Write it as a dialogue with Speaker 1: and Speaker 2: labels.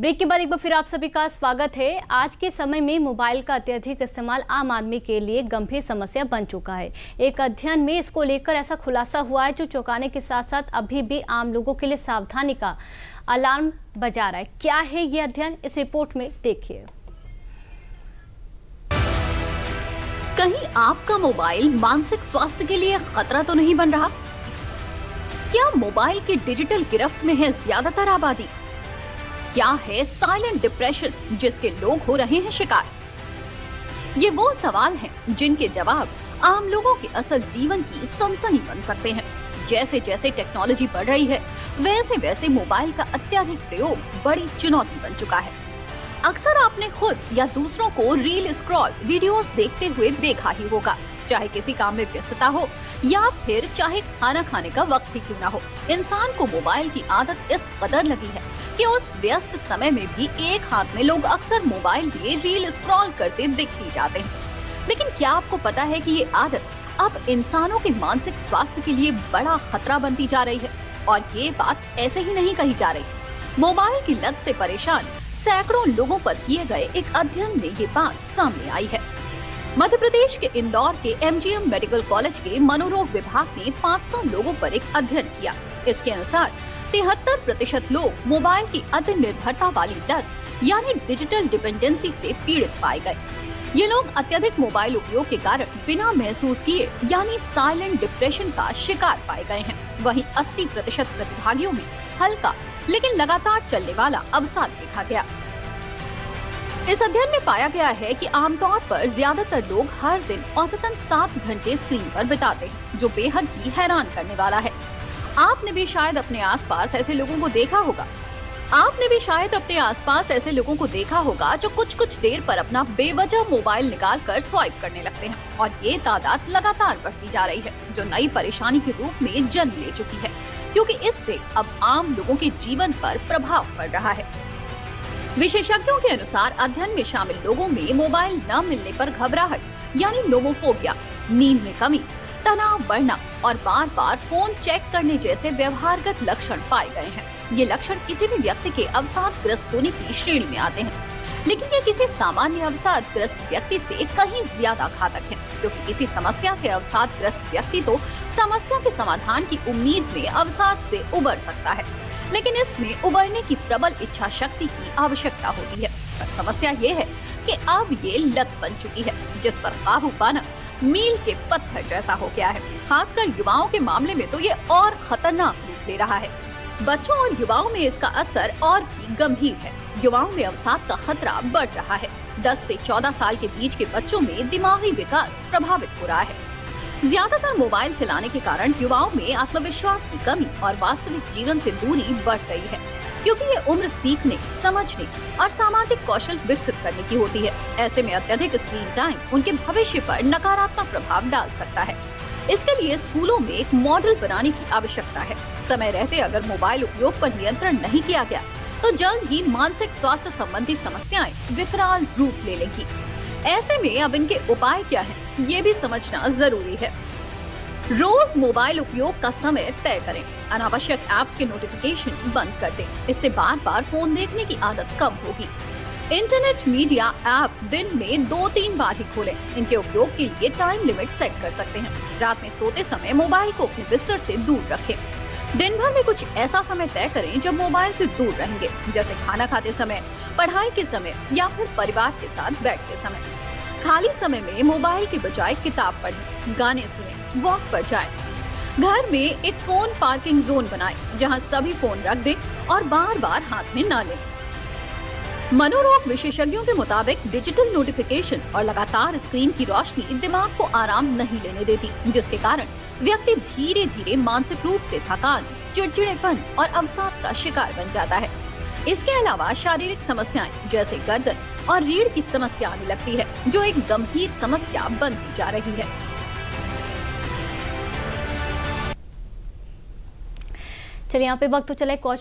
Speaker 1: Break के बाद एक बार फिर आप सभी का स्वागत है। आज के समय में मोबाइल का अत्यधिक इस्तेमाल आम आदमी के लिए गंभीर समस्या बन चुका है। एक अध्ययन में इसको लेकर ऐसा खुलासा हुआ है जो चौंकाने के साथ साथ अभी भी आम लोगों के लिए सावधानी का अलार्म बजा रहा है। क्या है ये अध्ययन, इस रिपोर्ट में देखिए।
Speaker 2: कहीं आपका मोबाइल मानसिक स्वास्थ्य के लिए खतरा तो नहीं बन रहा? क्या मोबाइल की डिजिटल गिरफ्त में है ज्यादातर आबादी? क्या है साइलेंट डिप्रेशन जिसके लोग हो रहे हैं शिकार? ये वो सवाल हैं जिनके जवाब आम लोगों के असल जीवन की सनसनी बन सकते हैं। जैसे जैसे टेक्नोलॉजी बढ़ रही है, वैसे वैसे मोबाइल का अत्यधिक प्रयोग बड़ी चुनौती बन चुका है। अक्सर आपने खुद या दूसरों को रील स्क्रॉल वीडियोस देखते हुए देखा ही होगा, चाहे किसी काम में व्यस्तता हो या फिर चाहे खाना खाने का वक्त ही क्यों ना हो। इंसान को मोबाइल की आदत इस कदर लगी है कि उस व्यस्त समय में भी एक हाथ में लोग अक्सर मोबाइल लिए रील स्क्रॉल करते दिख ही जाते हैं। लेकिन क्या आपको पता है कि ये आदत अब इंसानों के मानसिक स्वास्थ्य के लिए बड़ा खतरा बनती जा रही है? और ये बात ऐसे ही नहीं कही जा रही। मोबाइल की लत से परेशान सैकड़ों लोगों पर किए गए एक अध्ययन में ये बात सामने आई है। मध्य प्रदेश के इंदौर के MGM मेडिकल कॉलेज के मनोरोग विभाग ने 500 लोगों पर एक अध्ययन किया। इसके अनुसार 73% लोग मोबाइल की अति निर्भरता वाली लत यानी डिजिटल डिपेंडेंसी से पीड़ित पाए गए। ये लोग अत्यधिक मोबाइल उपयोग के कारण बिना महसूस किए यानी साइलेंट डिप्रेशन का शिकार पाए गए हैं। वहीं 80% प्रतिभागियों में हल्का लेकिन लगातार चलने वाला अवसाद देखा गया। इस अध्ययन में पाया गया है कि आमतौर पर ज्यादातर लोग हर दिन औसतन 7 घंटे स्क्रीन पर बिताते हैं, जो बेहद ही हैरान करने वाला है। आपने भी शायद अपने आसपास ऐसे लोगों को देखा होगा जो कुछ देर पर अपना बेवजह मोबाइल निकालकर स्वाइप करने लगते हैं, और ये तादाद लगातार बढ़ती जा रही है, जो नई परेशानी के रूप में जन्म ले चुकी है, क्योंकि इससे अब आम लोगों के जीवन पर प्रभाव पड़ रहा है। विशेषज्ञों के अनुसार अध्ययन में शामिल लोगों में मोबाइल न मिलने पर घबराहट यानी नोमोफोबिया, नींद में कमी, तनाव बढ़ना और बार-बार फोन चेक करने जैसे व्यवहारगत लक्षण पाए गए हैं। ये लक्षण किसी भी व्यक्ति के अवसादग्रस्त होने की श्रेणी में आते हैं, लेकिन ये किसी सामान्य अवसादग्रस्त व्यक्ति से कहीं ज्यादा घातक है, क्योंकि किसी समस्या से अवसादग्रस्त व्यक्ति तो समस्या के समाधान की उम्मीद में अवसाद से उबर सकता है, लेकिन इसमें उबरने की प्रबल इच्छा शक्ति की आवश्यकता होती है। पर समस्या ये है कि अब ये लत बन चुकी है, जिस पर काबू पाना मील के पत्थर जैसा हो गया है। खासकर युवाओं के मामले में तो ये और खतरनाक रूप ले रहा है। बच्चों और युवाओं में इसका असर और भी गंभीर है। युवाओं में अवसाद का खतरा बढ़ रहा है। 10 से 14 साल के बीच के बच्चों में दिमागी विकास प्रभावित हो रहा है। ज्यादातर मोबाइल चलाने के कारण युवाओं में आत्मविश्वास की कमी और वास्तविक जीवन से दूरी बढ़ रही है, क्योंकि ये उम्र सीखने, समझने और सामाजिक कौशल विकसित करने की होती है। ऐसे में अत्यधिक स्क्रीन टाइम उनके भविष्य पर नकारात्मक प्रभाव डाल सकता है। इसके लिए स्कूलों में एक मॉडल बनाने की आवश्यकता है। समय रहते अगर मोबाइल उपयोग पर नियंत्रण नहीं किया गया तो जल्द ही मानसिक स्वास्थ्य संबंधी समस्याएं विकराल रूप ले लेंगी। ऐसे में अब इनके उपाय क्या हैं, ये भी समझना जरूरी है। रोज मोबाइल उपयोग का समय तय करें। अनावश्यक ऐप्स के नोटिफिकेशन बंद कर दें। इससे बार-बार फोन देखने की आदत कम होगी। इंटरनेट मीडिया ऐप दिन में 2-3 बार ही खोलें। इनके उपयोग के लिए टाइम लिमिट सेट कर सकते हैं। रात में सोते समय मोबाइल को अपने बिस्तर से दूर रखें। दिन भर में कुछ ऐसा समय तय करें जब मोबाइल से दूर रहेंगे, जैसे खाना खाते समय, पढ़ाई के समय या फिर परिवार के साथ बैठते समय। खाली समय में मोबाइल के बजाय किताब पढ़ें, गाने सुनें, वॉक पर जाएं। घर में एक फोन पार्किंग जोन बनाएं, जहां सभी फोन रख दें और बार-बार हाथ में न लें। मनोरोग विशेषज्ञों के मुताबिक डिजिटल नोटिफिकेशन और लगातार स्क्रीन की रोशनी दिमाग को आराम नहीं लेने देती, जिसके कारण व्यक्ति धीरे धीरे मानसिक रूप से थकान, चिड़चिड़ेपन और अवसाद का शिकार बन जाता है। इसके अलावा शारीरिक समस्याएं जैसे गर्दन और रीढ़ की समस्या आने लगती है, जो एक गंभीर समस्या बनती जा रही है।
Speaker 1: चलिए यहाँ पे वक्त तो चला